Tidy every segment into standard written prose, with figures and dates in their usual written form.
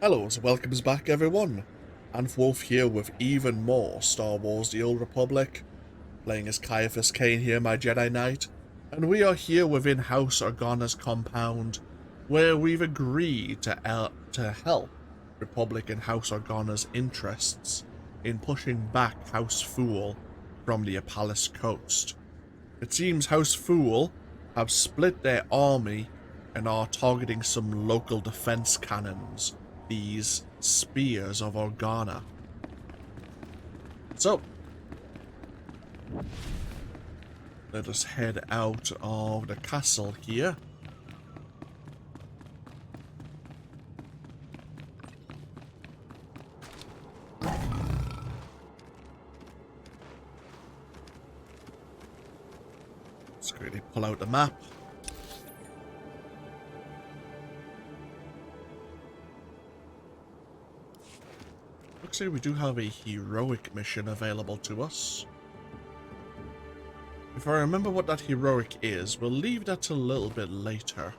Hello and welcomes back everyone, and Wolf here with even more Star Wars The Old Republic, playing as Ciaphas Cain here, my Jedi Knight, and we are here within House Organa's compound, where we've agreed to help Republic and House Organa's interests in pushing back House Fool from the Apalis Coast. It seems House Fool have split their army and are targeting some local defense cannons, these spears of Organa. So, let us head out of the castle here. Let's quickly pull out the map. Looks like we do have a heroic mission available to us. If I remember what that heroic is, we'll leave that till a little bit later.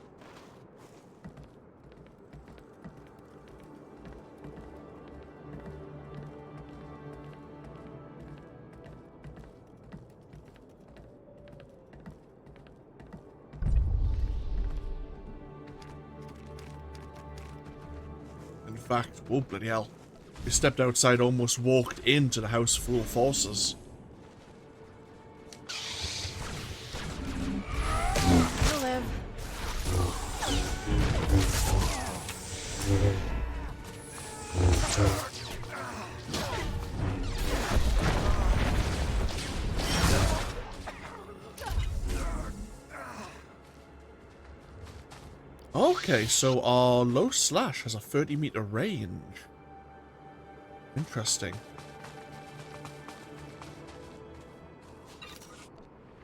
In fact, oh bloody hell. We stepped outside, almost walked into the House Fool forces. You'll live. Okay, so our low slash has a 30-meter range. Interesting.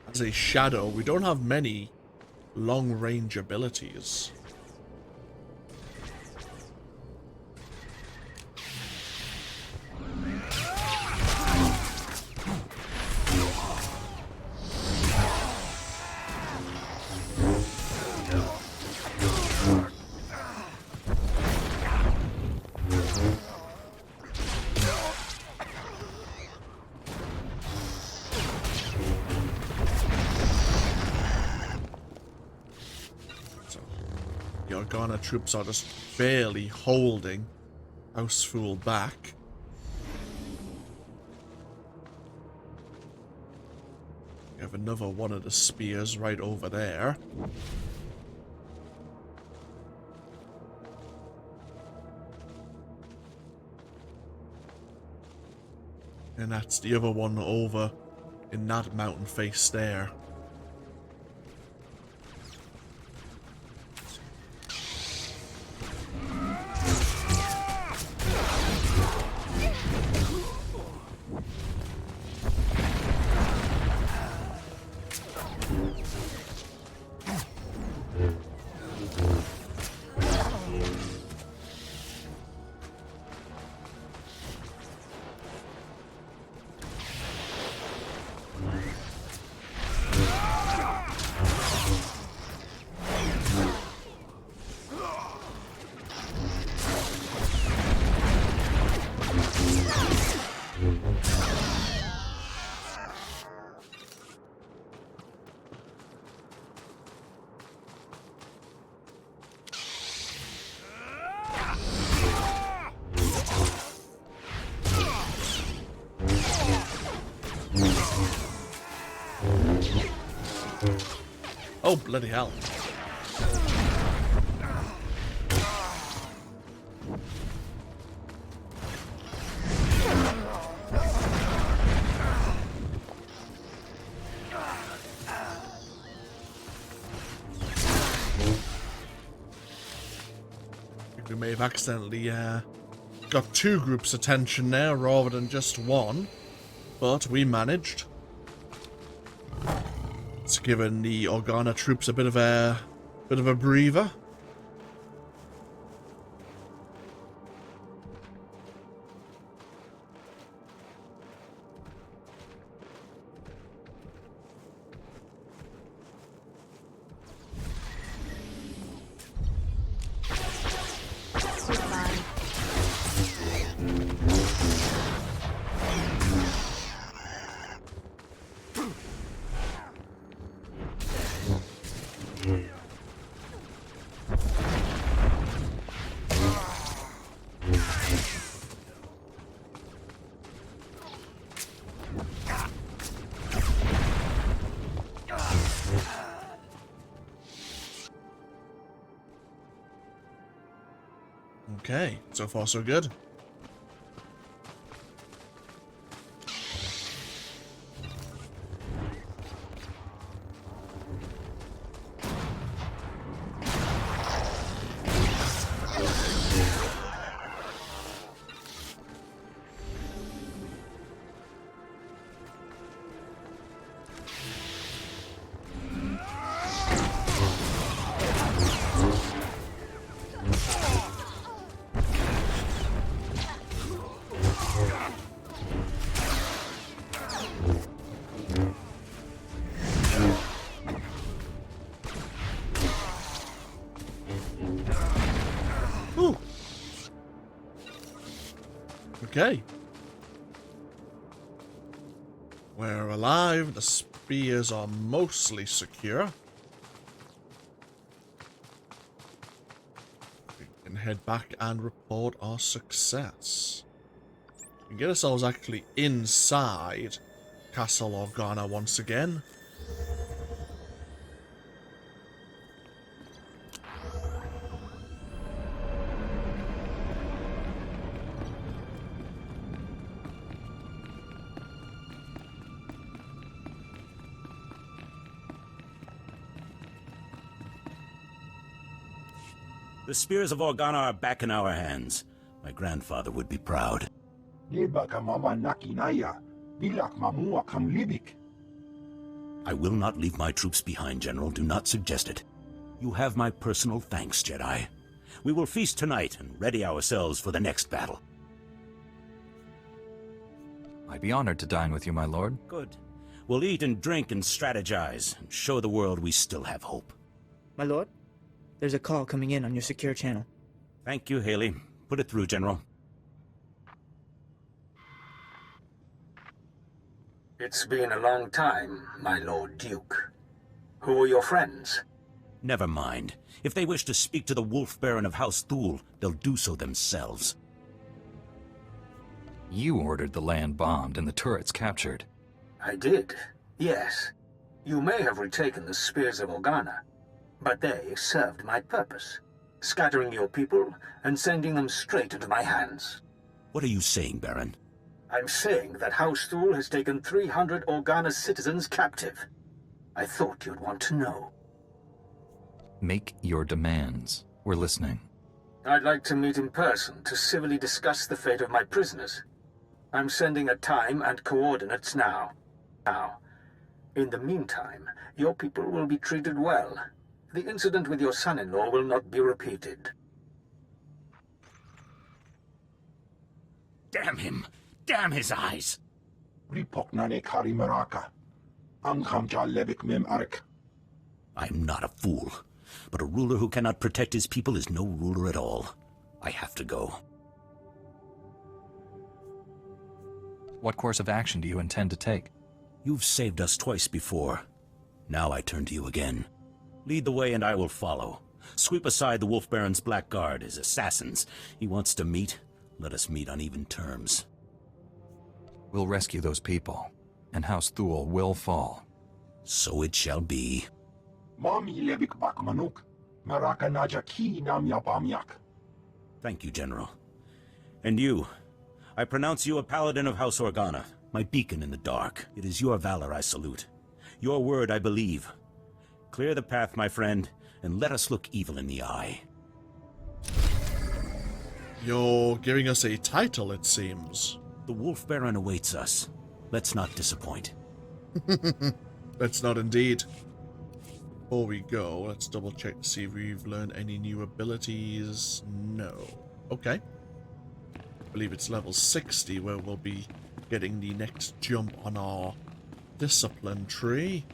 As a shadow, we don't have many long-range abilities. The Organa troops are just barely holding House Fool back. We have another one of the spears right over there. And that's the other one over in that mountain face there. Oh, bloody hell. I think we may have accidentally got two groups' attention there rather than just one, but we managed. It's given the Organa troops a bit of a breather. Goodbye. Okay, so far so good. Ooh. Okay. We're alive. The spears are mostly secure. We can head back and report our success. We can get ourselves actually inside Castle Organa once again. The spears of Organa are back in our hands. My grandfather would be proud. I will not leave my troops behind, General. Do not suggest it. You have my personal thanks, Jedi. We will feast tonight and ready ourselves for the next battle. I'd be honored to dine with you, my lord. Good. We'll eat and drink and strategize, and show the world we still have hope. My lord, there's a call coming in on your secure channel. Thank you, Haley. Put it through, General. It's been a long time, my Lord Duke. Who are your friends? Never mind. If they wish to speak to the Wolf Baron of House Thule, they'll do so themselves. You ordered the land bombed and the turrets captured. I did, yes. You may have retaken the Spears of Organa, but they served my purpose, scattering your people and sending them straight into my hands. What are you saying, Baron? I'm saying that House Thule has taken 300 Organa citizens captive. I thought you'd want to know. Make your demands. We're listening. I'd like to meet in person to civilly discuss the fate of my prisoners. I'm sending a time and coordinates now. In the meantime, your people will be treated well. The incident with your son-in-law will not be repeated. Damn him! Damn his eyes! I'm not a fool, but a ruler who cannot protect his people is no ruler at all. I have to go. What course of action do you intend to take? You've saved us twice before. Now I turn to you again. Lead the way and I will follow. Sweep aside the Wolf Baron's Black Guard, his assassins. He wants to meet. Let us meet on even terms. We'll rescue those people, and House Thule will fall. So it shall be. Thank you, General. And you. I pronounce you a paladin of House Organa, my beacon in the dark. It is your valor I salute. Your word I believe. Clear the path, my friend, and let us look evil in the eye. You're giving us a title, it seems. The Wolf Baron awaits us. Let's not disappoint. Let's not indeed. Before we go, let's double check to see if we've learned any new abilities. No. Okay. I believe it's level 60 where we'll be getting the next jump on our discipline tree.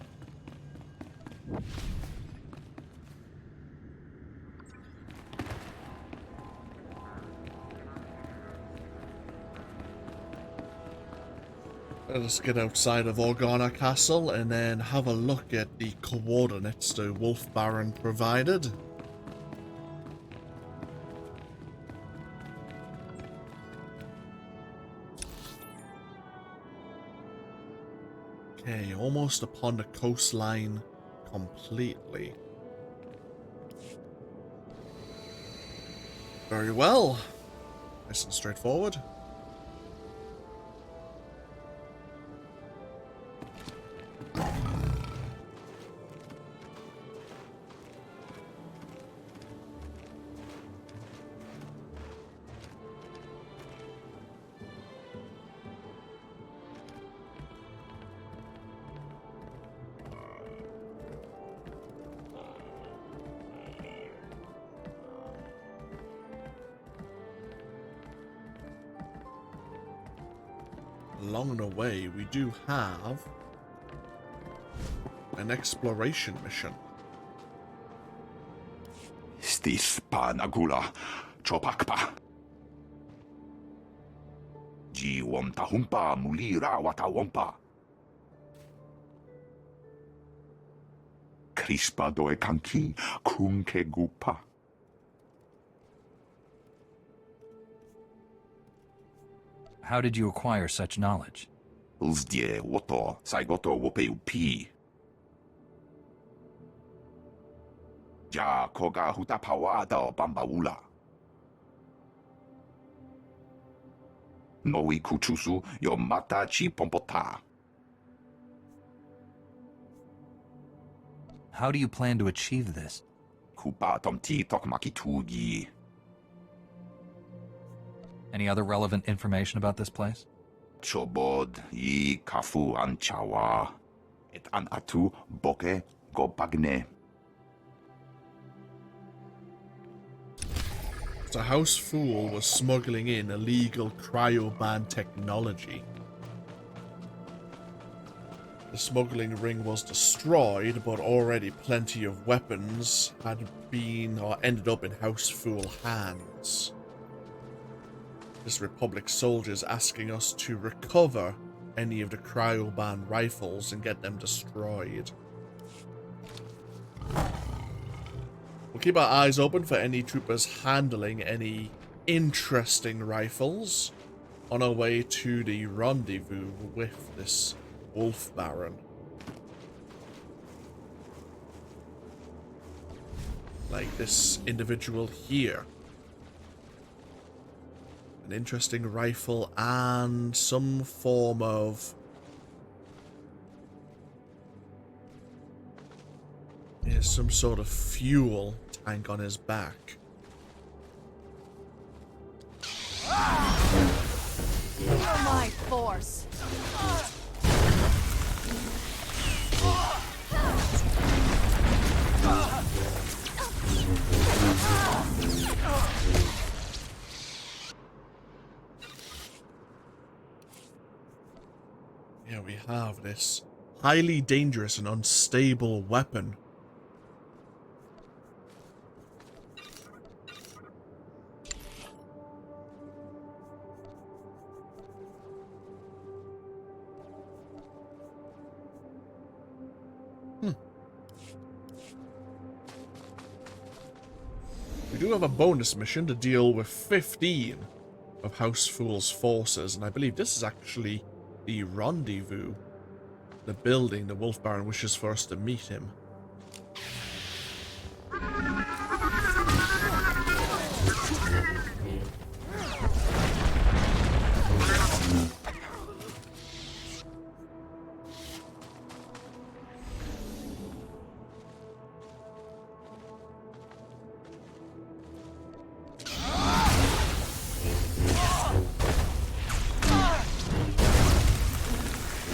Let us get outside of Organa Castle and then have a look at the coordinates the Wolf Baron provided. Okay, almost upon the coastline completely. Very well. Nice and straightforward. Along the way, we do have an exploration mission. Stispa nagula chopakpa. Ji womta humpa mulira wata wompa. Crispa doe kanki kunke gupa. How did you acquire such knowledge? Uzdie woto saigoto wope upi. Ja koga hutapawada bambaula. Noi kuchusu yo mata chi pompota. How do you plan to achieve this? Kupa tomti tokmaki tugi. Any other relevant information about this place? Chobod I kafu anchawa. Et an atu boke go bagne. The House Fool was smuggling in illegal cryoban technology. The smuggling ring was destroyed, but already plenty of weapons had been or ended up in House Fool hands. This Republic soldiers asking us to recover any of the cryoban rifles and get them destroyed. We'll keep our eyes open for any troopers handling any interesting rifles on our way to the rendezvous with this Wolf Baron. Like this individual here. An interesting rifle and some form of... There's some sort of fuel tank on his back. You're my force. Here we have this highly dangerous and unstable weapon. We do have a bonus mission to deal with 15 of House Fool's forces, and I believe this is actually the rendezvous, the building the Wolf Baron wishes for us to meet him.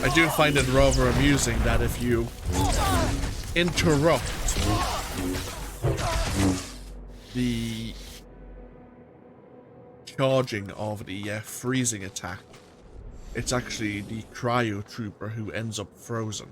I do find it rather amusing that if you interrupt the charging of the freezing attack, it's actually the cryo trooper who ends up frozen.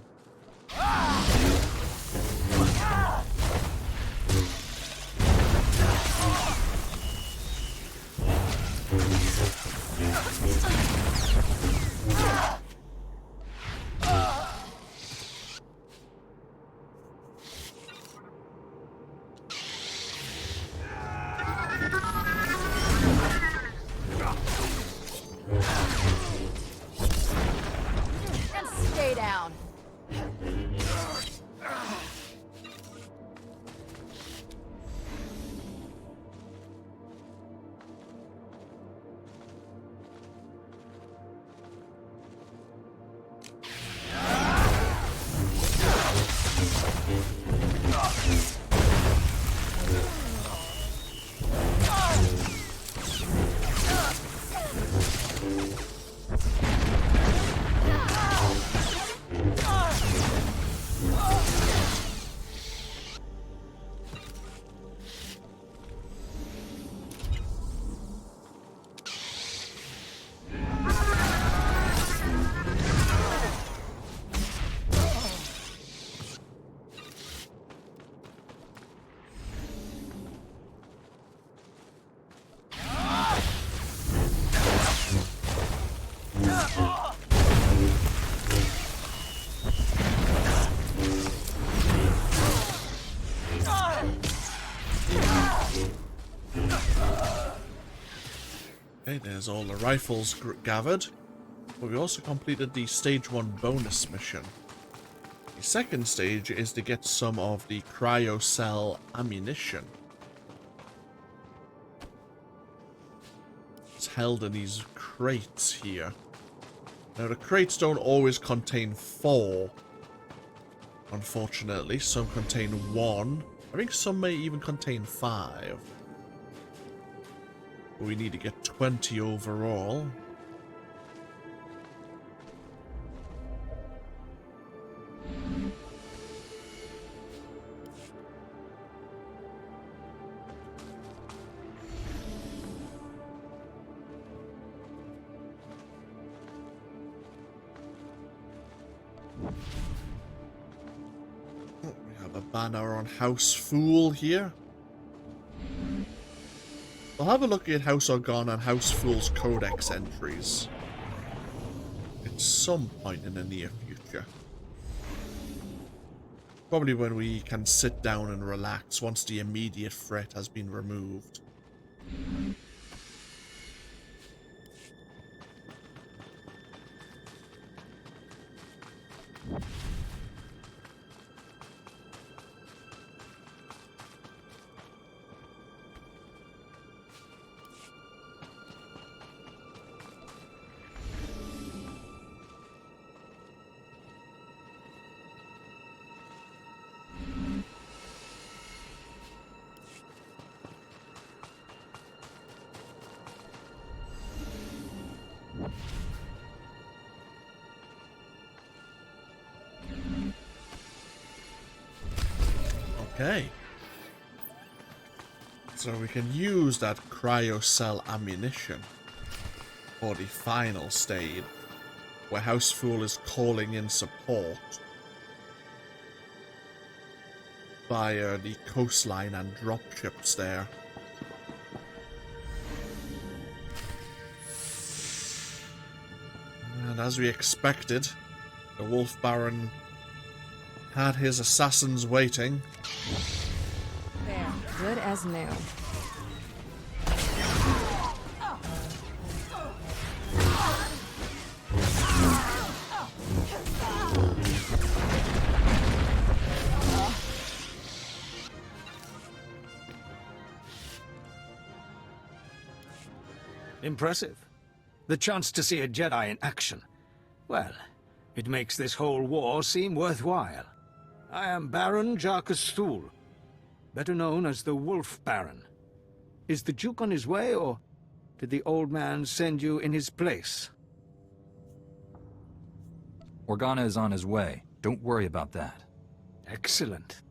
Okay, there's all the rifles gathered. But we also completed the stage 1 bonus mission. The second stage is to get some of the cryo cell ammunition. It's held in these crates here. Now the crates don't always contain 4. Unfortunately, some contain 1. I think some may even contain 5. But we need to get 20 overall. Banner on House Fool here. I'll have a look at House Organa and House Fool's codex entries at some point in the near future. Probably when we can sit down and relax once the immediate threat has been removed. Okay. So we can use that cryo cell ammunition for the final stage, where House Fool is calling in support via the coastline and dropships there. And as we expected, the Wolf Baron had his assassins waiting. There, good as new. Impressive. The chance to see a Jedi in action. Well, it makes this whole war seem worthwhile. I am Baron Ciaphas Cain, better known as the Wolf Baron. Is the Duke on his way, or did the old man send you in his place? Organa is on his way. Don't worry about that. Excellent.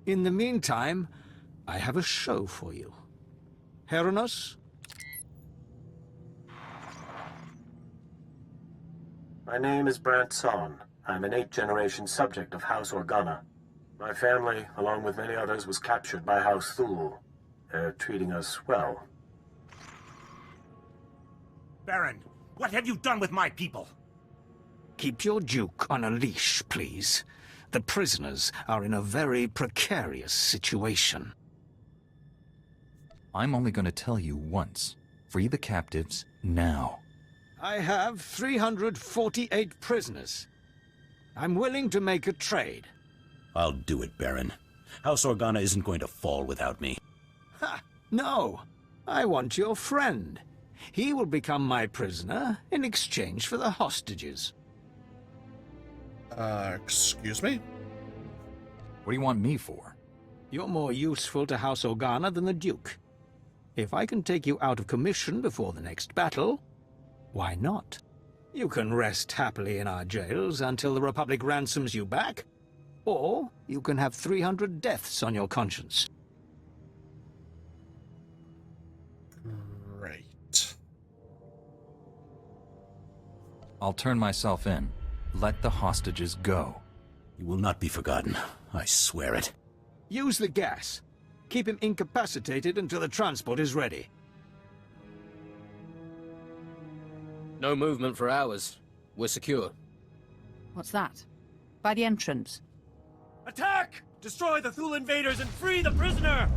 In the meantime, I have a show for you. Heronos? My name is Brant Son. I'm an 8th-generation subject of House Organa. My family, along with many others, was captured by House Thule. They're treating us well. Baron, what have you done with my people? Keep your Duke on a leash, please. The prisoners are in a very precarious situation. I'm only going to tell you once. Free the captives now. I have 348 prisoners. I'm willing to make a trade. I'll do it, Baron. House Organa isn't going to fall without me. Ha! No. I want your friend. He will become my prisoner in exchange for the hostages. Excuse me? What do you want me for? You're more useful to House Organa than the Duke. If I can take you out of commission before the next battle, why not? You can rest happily in our jails until the Republic ransoms you back, or you can have 300 deaths on your conscience. Great. I'll turn myself in. Let the hostages go. You will not be forgotten. I swear it. Use the gas. Keep him incapacitated until the transport is ready. No movement for hours. We're secure. What's that? By the entrance. Attack! Destroy the Thule invaders and free the prisoner!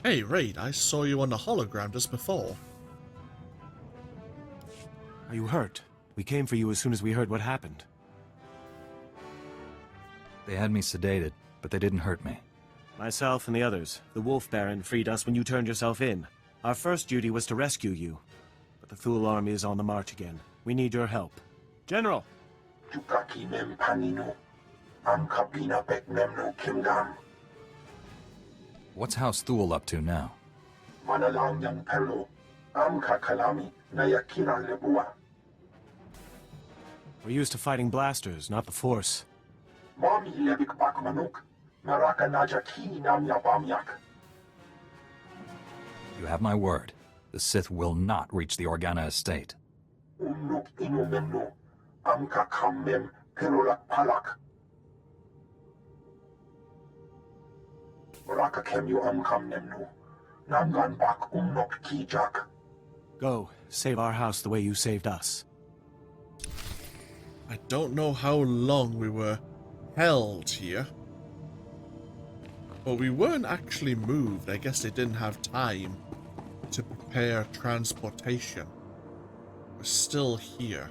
Hey, Raid, I saw you on the hologram just before. Are you hurt? We came for you as soon as we heard what happened. They had me sedated, but they didn't hurt me. Myself and the others, the Wolf Baron, freed us when you turned yourself in. Our first duty was to rescue you. But the Thule army is on the march again. We need your help. General! What's House Thule up to now? We're used to fighting blasters, not the Force. You have my word. The Sith will not reach the Organa estate. Go, save our house the way you saved us. I don't know how long we were held here. But we weren't actually moved. I guess they didn't have time to prepare transportation. We're still here.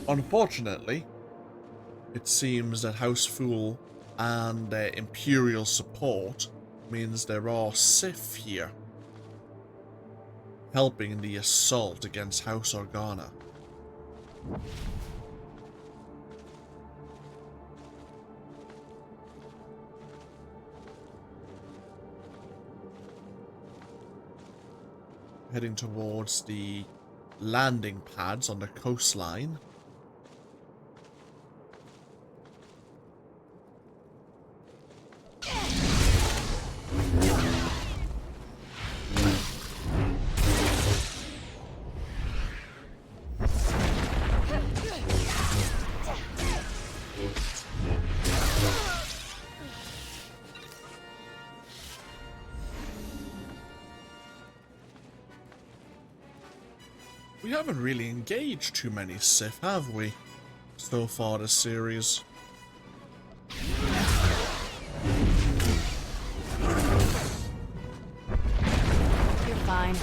Unfortunately, it seems that House Fool and their Imperial support means there are Sith here, helping the assault against House Organa. Heading towards the landing pads on the coastline. We haven't really engaged too many Sith, have we? So far this series. You're fine.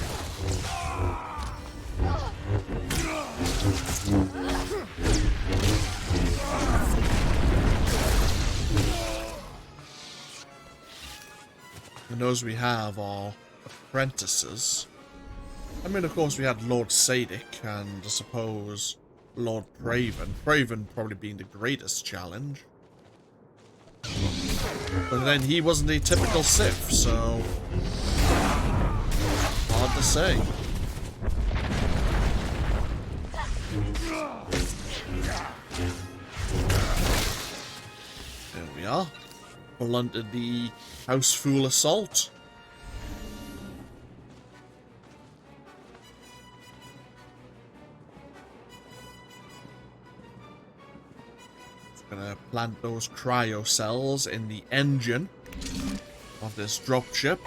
And those we have are apprentices. I mean, of course, we had Lord Sadik and I suppose Lord Praven. Praven probably being the greatest challenge. But then he wasn't a typical Sith, so hard to say. There we are. Blunted the House Fool assault. Gonna plant those cryo cells in the engine of this dropship.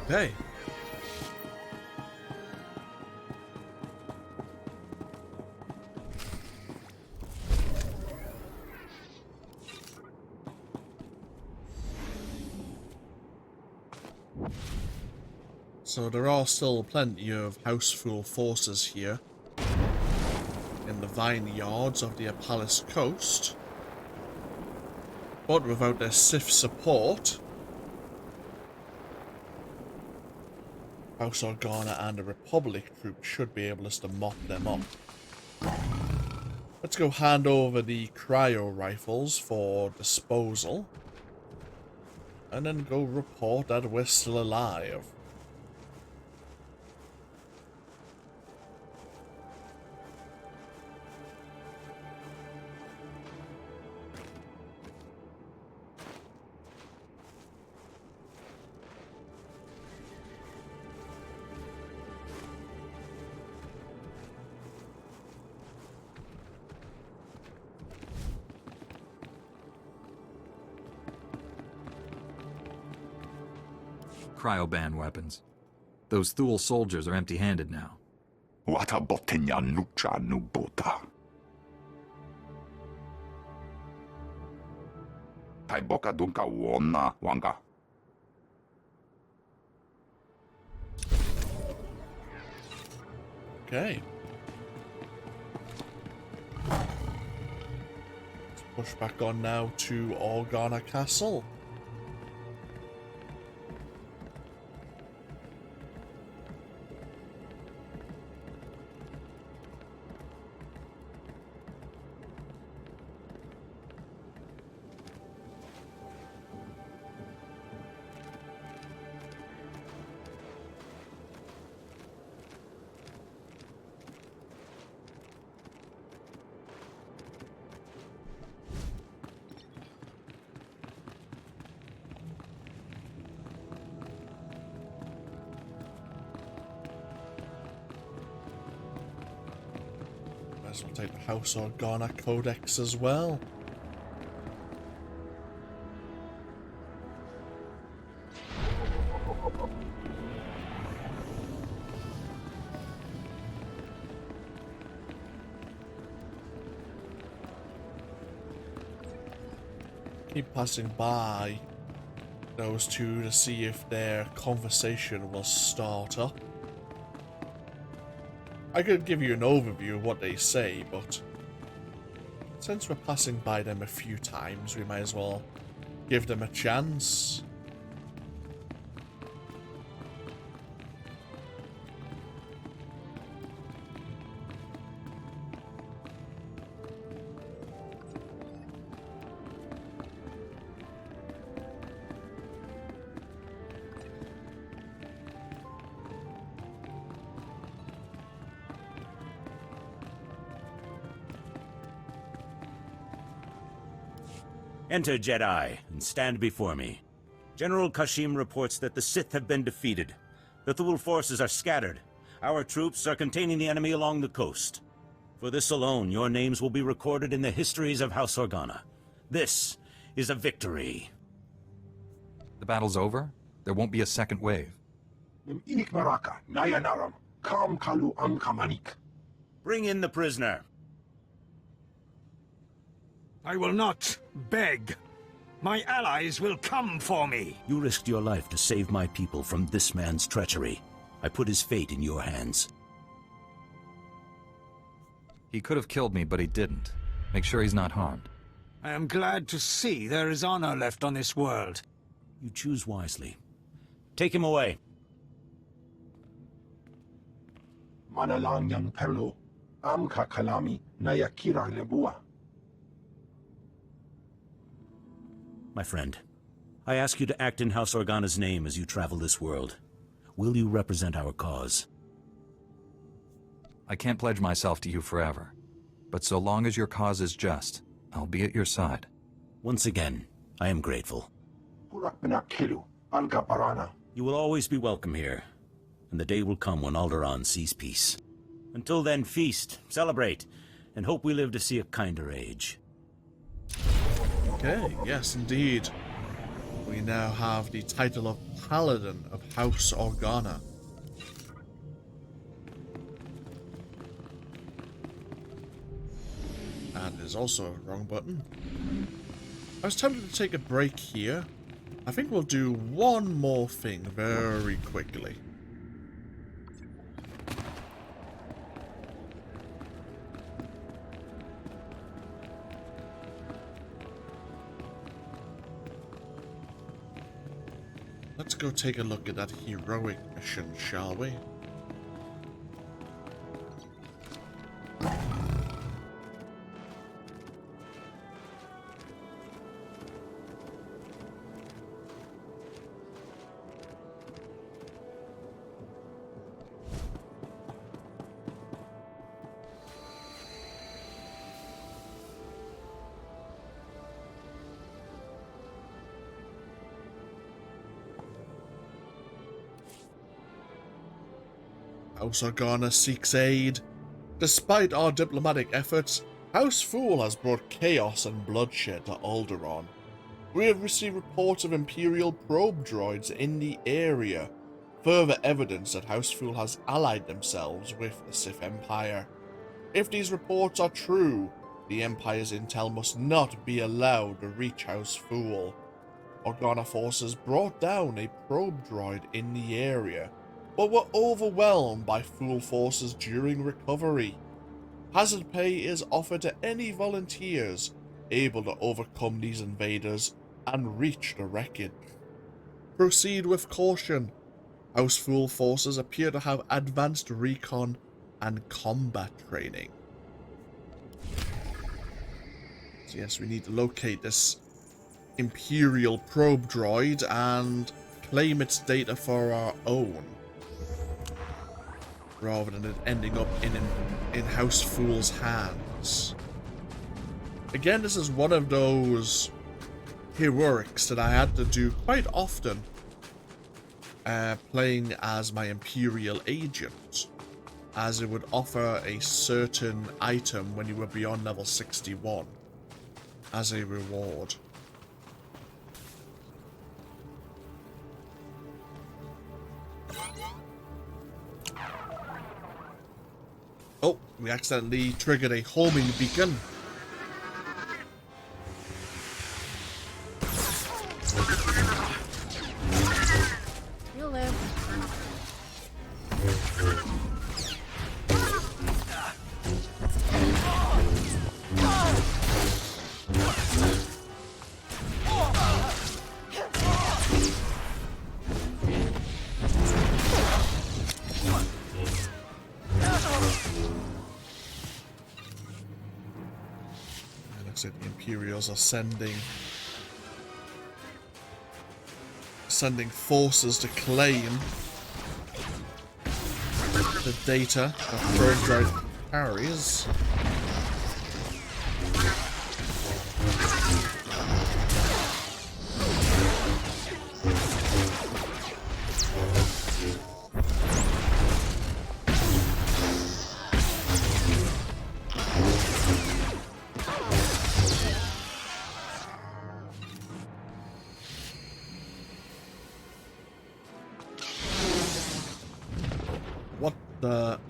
Okay. So there are still plenty of House Fool forces here in the vineyards of the Apalis Coast, but without their Sith support, House Organa and the Republic troops should be able to mop them up. Let's go hand over the cryo rifles for disposal, and then go report that we're still alive. Cryoban weapons. Those Thule soldiers are empty-handed now. Wata botenya nucha nubota. Taiboka dunka wona wanga. Okay. Let's push back on now to Organa Castle. We'll take the House Organa Codex as well. Keep passing by those two to see if their conversation will start up. I could give you an overview of what they say, but since we're passing by them a few times, we might as well give them a chance. Enter, Jedi, and stand before me. General Kashim reports that the Sith have been defeated. The Thule forces are scattered. Our troops are containing the enemy along the coast. For this alone, your names will be recorded in the histories of House Organa. This is a victory. The battle's over? There won't be a second wave. Bring in the prisoner. I will not beg. My allies will come for me. You risked your life to save my people from this man's treachery. I put his fate in your hands. He could have killed me, but he didn't. Make sure he's not harmed. I am glad to see there is honor left on this world. You choose wisely. Take him away. Manalanyan Perlo, Amka Kalami, Nayakira Lebua. My friend, I ask you to act in House Organa's name as you travel this world. Will you represent our cause? I can't pledge myself to you forever, but so long as your cause is just, I'll be at your side. Once again, I am grateful. You You will always be welcome here, and the day will come when Alderaan sees peace. Until then, feast, celebrate, and hope we live to see a kinder age. Okay, yes indeed. We now have the title of Paladin of House Organa. And there's also a wrong button. I was tempted to take a break here. I think we'll do one more thing very quickly. Let's go take a look at that heroic mission, shall we? House Organa seeks aid. Despite our diplomatic efforts, House Fool has brought chaos and bloodshed to Alderaan. We have received reports of Imperial probe droids in the area, further evidence that House Fool has allied themselves with the Sith Empire. If these reports are true, the Empire's intel must not be allowed to reach House Fool. Organa forces brought down a probe droid in the area, but were overwhelmed by Fool forces during recovery. Hazard pay is offered to any volunteers able to overcome these invaders and reach the wreckage. Proceed with caution. House Fool forces appear to have advanced recon and combat training. So yes, we need to locate this Imperial probe droid and claim its data for our own, rather than it ending up in House Fool's hands. Again, this is one of those heroics that I had to do quite often, playing as my Imperial agent, as it would offer a certain item when you were beyond level 61 as a reward. Oh, we accidentally triggered a homing beacon. You'll live. Looks like the Imperials are sending forces to claim the data that probe droid carries.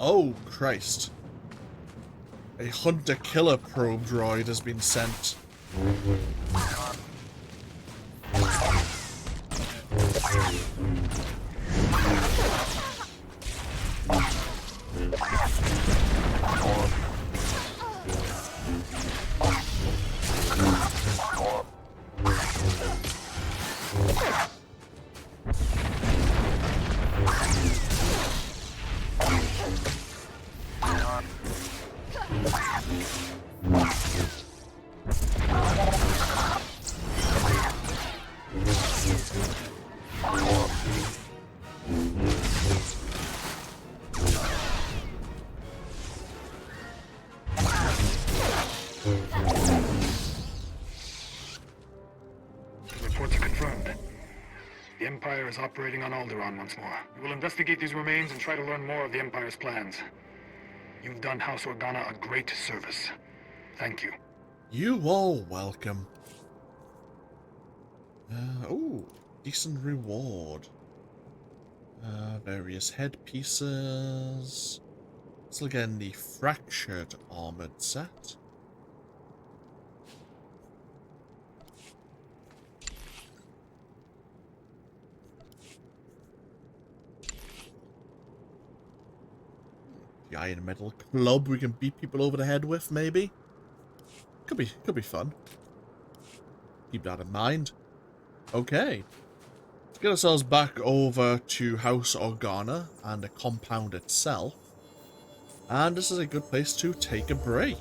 Oh, Christ. A hunter-killer probe droid has been sent. Reports are confirmed. The Empire is operating on Alderaan once more. We will investigate these remains and try to learn more of the Empire's plans. You've done House Organa a great service. Thank you. You are welcome. Oh, decent reward. Various headpieces. Still getting the fractured armored set. The Iron Metal Club we can beat people over the head with, maybe? Could be fun. Keep that in mind. Okay. Let's get ourselves back over to House Organa and the compound itself. And this is a good place to take a break.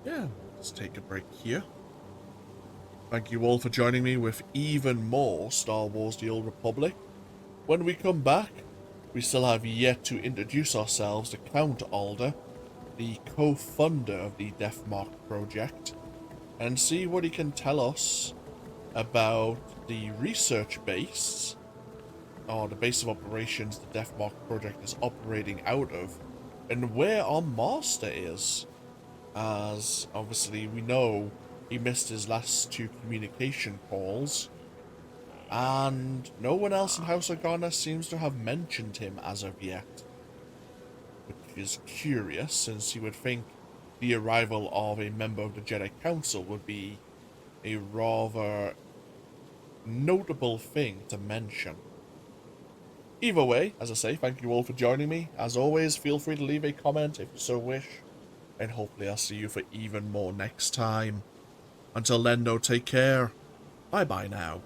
Yeah, let's take a break here. Thank you all for joining me with even more Star Wars The Old Republic. When we come back, we still have yet to introduce ourselves to Count Alder, the co-funder of the Deathmark project. and see what he can tell us about the research base, or the base of operations the Deathmark project is operating out of, and where our master is, as obviously we know he missed his last 2 communication calls, and no one else in House Organa seems to have mentioned him as of yet, which is curious, since you would think the arrival of a member of the Jedi Council would be a rather notable thing to mention. Either way, as I say, thank you all for joining me. As always, feel free to leave a comment if you so wish, and hopefully I'll see you for even more next time. Until then, though, take care. Bye-bye now.